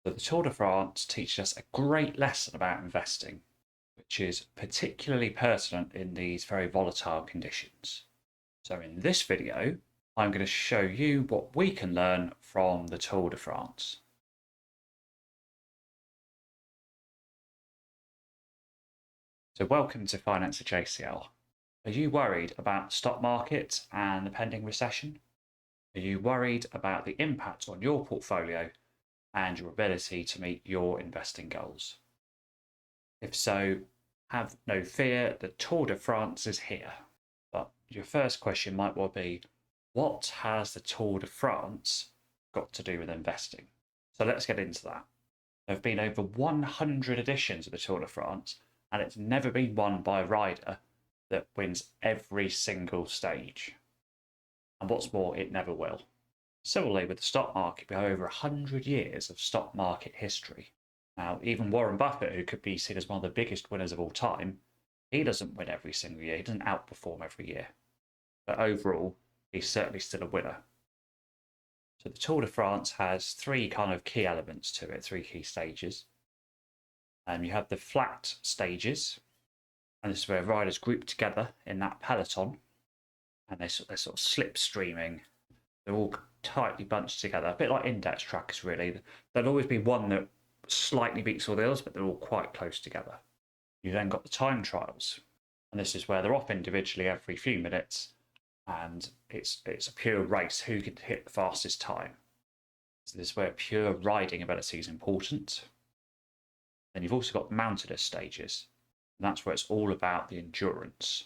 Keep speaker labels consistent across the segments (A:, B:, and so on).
A: So the Tour de France teaches us a great lesson about investing, which is particularly pertinent in these very volatile conditions. So in this video, I'm going to show you what we can learn from the Tour de France. So welcome to Finance JCL. Are you worried about the stock market and the pending recession? Are you worried about the impact on your portfolio and your ability to meet your investing goals? If so, have no fear, the Tour de France is here. But your first question might well be, what has the Tour de France got to do with investing? So let's get into that. There have been over 100 editions of the Tour de France, and it's never been won by a rider that wins every single stage. And what's more, it never will. Similarly, with the stock market, we have over 100 years of stock market history. Now, even Warren Buffett, who could be seen as one of the biggest winners of all time, he doesn't win every single year. He doesn't outperform every year. But overall, he's certainly still a winner. So the Tour de France has three kind of key elements to it, three key stages. You have the flat stages, and this is where riders group together in that peloton, and they're sort of slipstreaming. They're all tightly bunched together, a bit like index trackers, really. There'll always be one that slightly beats all the others, but they're all quite close together. You then got the time trials, and this is where they're off individually every few minutes, and it's a pure race who can hit the fastest time. So this is where pure riding ability is important. Then you've also got mountainous stages, and that's where it's all about the endurance.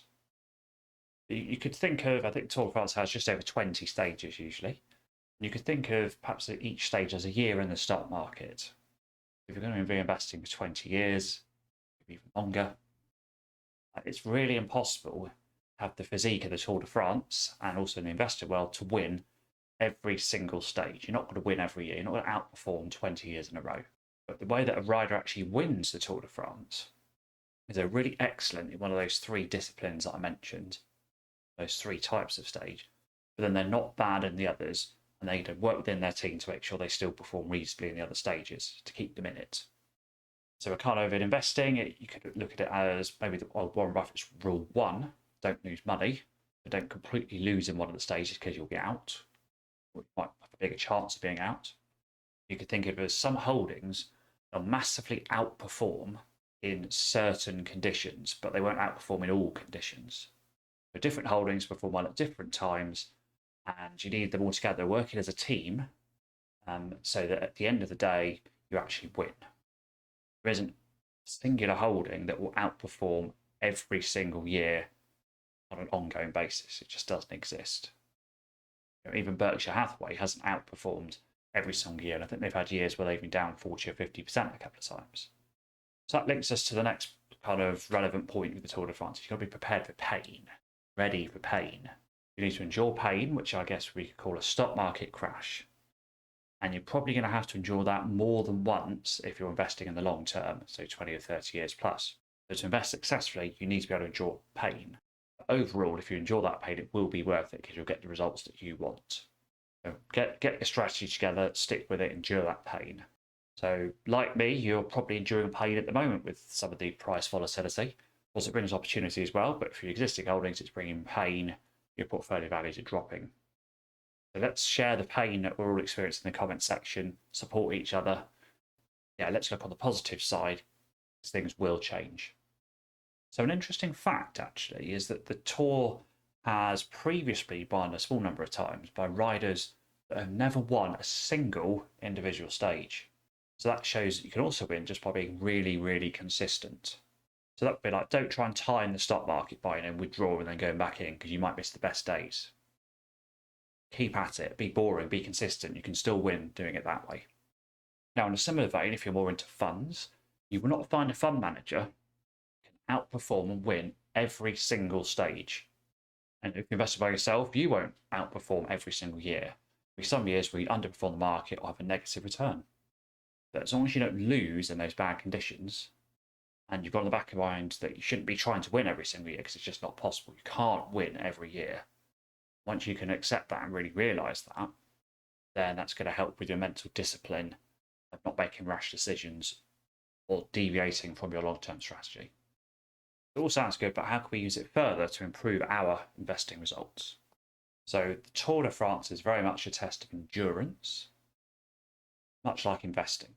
A: You could think of, I think Tour de France has just over 20 stages usually. You could think of perhaps each stage as a year in the stock market. If you're going to be investing for 20 years, even longer, it's really impossible to have the physique of the Tour de France and also in the investor world to win every single stage. You're not going to win every year. You're not going to outperform 20 years in a row. But the way that a rider actually wins the Tour de France is they're really excellent in one of those three disciplines that I mentioned, those three types of stage, but then they're not bad in the others, and they work within their team to make sure they still perform reasonably in the other stages to keep them in it. So a kind of in investing, you could look at it as maybe Warren Buffett's rule 1, don't lose money, but don't completely lose in one of the stages because you'll get out, or you might have a bigger chance of being out. You could think of it as some holdings they'll massively outperform in certain conditions, but they won't outperform in all conditions. So different holdings perform well at different times, and you need them all together working as a team so that at the end of the day, you actually win. There isn't a singular holding that will outperform every single year on an ongoing basis. It just doesn't exist. Even Berkshire Hathaway hasn't outperformed every single year, and I think they've had years where they've been down 40 or 50% a couple of times. So that links us to the next kind of relevant point with the Tour de France. You've got to be prepared for pain, ready for pain. You need to endure pain, which I guess we could call a stock market crash. And you're probably going to have to endure that more than once if you're investing in the long term, so 20 or 30 years plus. So to invest successfully, you need to be able to endure pain. But overall, if you endure that pain, it will be worth it because you'll get the results that you want. So get your strategy together, stick with it, endure that pain. So like me, you're probably enduring pain at the moment with some of the price volatility. Of course, it brings opportunity as well, but for your existing holdings, it's bringing pain. Your portfolio values are dropping. So let's share the pain that we're all experiencing in the comment section, support each other. Yeah, let's look on the positive side, because things will change. So an interesting fact, actually, is that the Tour has previously won a small number of times by riders that have never won a single individual stage. So that shows that you can also win just by being really, really consistent. So that would be like, don't try and time the stock market by withdrawing and then going back in because you might miss the best days. Keep at it, be boring, be consistent. You can still win doing it that way. Now, in a similar vein, if you're more into funds, you will not find a fund manager who can outperform and win every single stage. And if you invest by yourself, you won't outperform every single year. There'll be some years where you underperform the market or have a negative return. But as long as you don't lose in those bad conditions, and you've got in the back of your mind that you shouldn't be trying to win every single year because it's just not possible. You can't win every year. Once you can accept that and really realise that, then that's going to help with your mental discipline of not making rash decisions or deviating from your long-term strategy. It all sounds good, but how can we use it further to improve our investing results? So the Tour de France is very much a test of endurance, much like investing.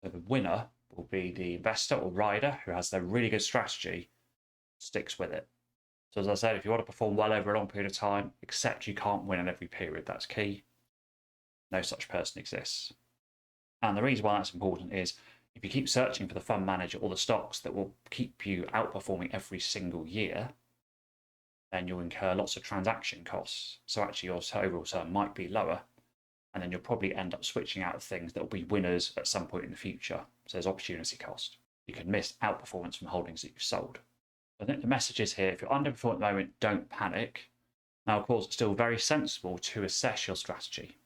A: So the winner will be the investor or rider who has their really good strategy, sticks with it. So as I said, if you want to perform well over a long period of time, accept you can't win in every period. That's key. No such person exists. And the reason why that's important is if you keep searching for the fund manager or the stocks that will keep you outperforming every single year, then you'll incur lots of transaction costs. So actually your overall return might be lower, and then you'll probably end up switching out of things that will be winners at some point in the future. So there's opportunity cost. You can miss outperformance from holdings that you've sold. I think the message is here, if you're underperforming at the moment, don't panic. Now, of course, it's still very sensible to assess your strategy,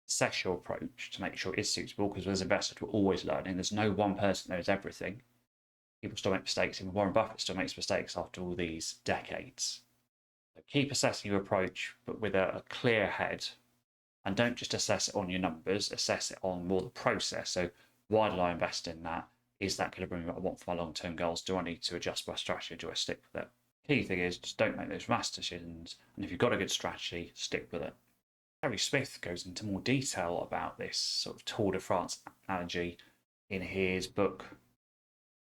A: assess your approach to make sure it is suitable, because as investors, we're always learning. There's no one person that knows everything. People still make mistakes. Even Warren Buffett still makes mistakes after all these decades. So keep assessing your approach, but with a clear head. And don't just assess it on your numbers, assess it on more the process. So why did I invest in that? Is that going to bring me what I want for my long-term goals? Do I need to adjust my strategy? Do I stick with it? Key thing is just don't make those rash decisions. And if you've got a good strategy, stick with it. Harry Smith goes into more detail about this sort of Tour de France analogy in his book,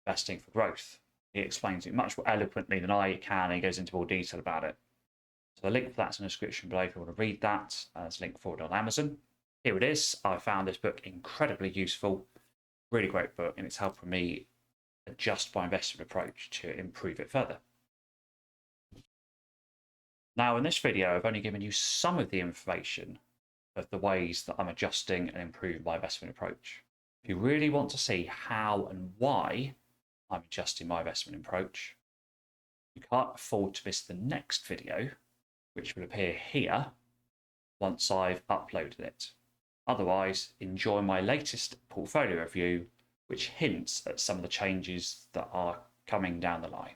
A: Investing for Growth. He explains it much more eloquently than I can. He goes into more detail about it. So the link for that's in the description below if you want to read that. There's a link for it on Amazon. Here it is. I found this book incredibly useful. Really great book, and it's helping me adjust my investment approach to improve it further. Now, in this video, I've only given you some of the information of the ways that I'm adjusting and improving my investment approach. If you really want to see how and why I'm adjusting my investment approach, you can't afford to miss the next video, which will appear here once I've uploaded it. Otherwise, enjoy my latest portfolio review, which hints at some of the changes that are coming down the line.